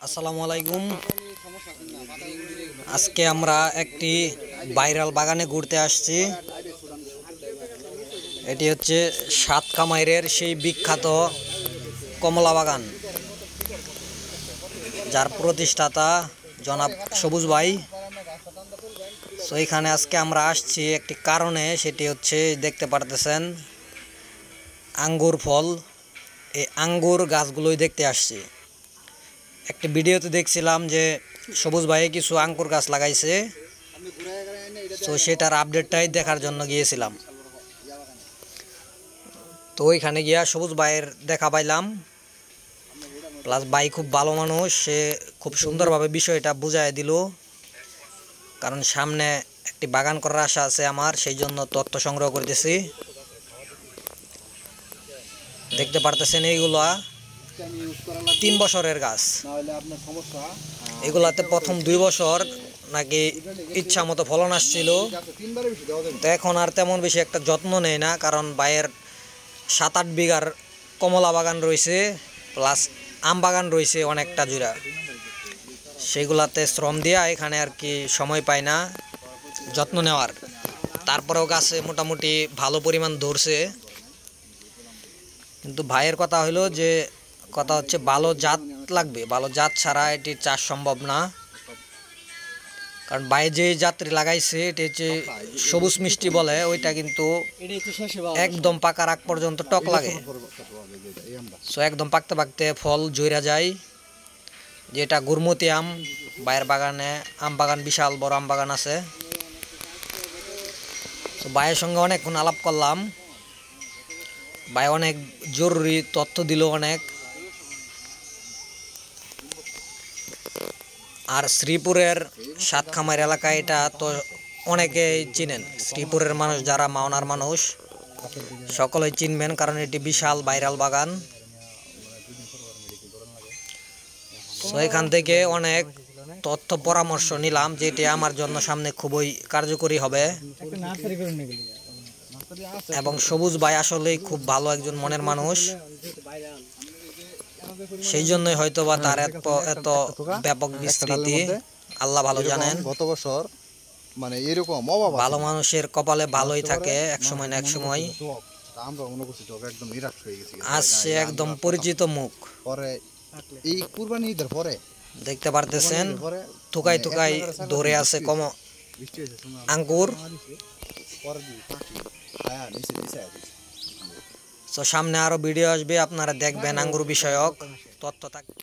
আসসালামু আলাইকুম। আজকে আমরা একটি ভাইরাল বাগানে ঘুরতে আসছি। এটি হচ্ছে সাতকামাইরের সেই বিখ্যাত কমলা বাগান, যার প্রতিষ্ঠাতা জনাব সবুজ ভাই। তো এখানে আজকে আমরা আসছি একটি কারণে, সেটি হচ্ছে দেখতে পারতেছেন আঙ্গুর ফল। এই আঙ্গুর গাছগুলোই দেখতে আসছি। একটি ভিডিওতে দেখছিলাম যে সবুজ ভাই কিছু আঙ্গুর গাছ লাগাইছে, তো সেটার আপডেটটাই দেখার জন্য গিয়েছিলাম। তো ওইখানে গিয়া সবুজ ভাইয়ের দেখা পাইলাম, প্লাস ভাই খুব ভালো মানুষ, সে খুব সুন্দরভাবে বিষয়টা বুঝাই দিল। কারণ সামনে একটি বাগান করার আশা আছে আমার, সেই জন্য তথ্য সংগ্রহ করতেছি। দেখতে পারতেছেন এইগুলা 3 বছরের গাছ। এগুলাতে প্রথম 2 বছর নাকি ইচ্ছা মতো ফলন আসছিল, তো এখন আর তেমন বেশি একটা যত্ন নেই না, কারণ ভাইয়ের 7-8 বিঘার কমলা বাগান রয়েছে, প্লাস আম বাগান রয়েছে অনেকটা জুড়া। সেগুলাতে শ্রম দেওয়া এখানে আর কি সময় পায় না যত্ন নেওয়ার। তারপরেও গাছে মোটামুটি ভালো পরিমাণ ধরছে, কিন্তু ভাইয়ের কথা হলো যে কথা হচ্ছে ভালো জাত লাগবে, ভালো জাত ছাড়া এটি চাষ সম্ভব না। কারণ ভাই যে জাতটি লাগাইছে এটি হচ্ছে সবুজ মিষ্টি বলে, ওইটা কিন্তু একদম পাকার আগ পর্যন্ত টক লাগে। সো একদম পাকতে পাকতে ফল জইরা যায়। যেটা গুরমতি আম, ভাইয়ের বাগানে আম বাগান, বিশাল বড় আম বাগান আছে। তো ভাইয়ের সঙ্গে অনেকক্ষণ আলাপ করলাম, ভাই অনেক জরুরি তথ্য দিল অনেক। আর শ্রীপুরের সাতকামাইর এলাকা, এটা তো অনেকেই চিনেন। শ্রীপুরের মানুষ যারা মাওনার মানুষ সকলেই চিনবেন, কারণ এটি বিশাল ভাইরাল বাগান। তো এখান থেকে অনেক তথ্য পরামর্শ নিলাম, যেটি আমার জন্য সামনে খুবই কার্যকরী হবে। এবং সবুজ ভাই আসলেই খুব ভালো একজন মনের মানুষ, সেই জন্যই হয়তো বা তার এত ব্যাপক বিস্তৃতি, আল্লাহ ভালো জানেন। গত বছর মানে এরকম ভালো মানুষের কপালে ভালোই থাকে এক সময় না এক সময়। আমরা মনে করছি একদম নিরাশ হয়ে গেছি। আজ সে একদম পরিচিত মুখ। পরে এই কুরবানি ঈদের পরে দেখতে পারতেছেন থুকাই থুকাই ধরে আছে কম আঙ্গুর। তো সামনে আরো ভিডিও আসবে, আপনারা দেখবেন আঙ্গুর বিষয়ক তথ্য থাকবে।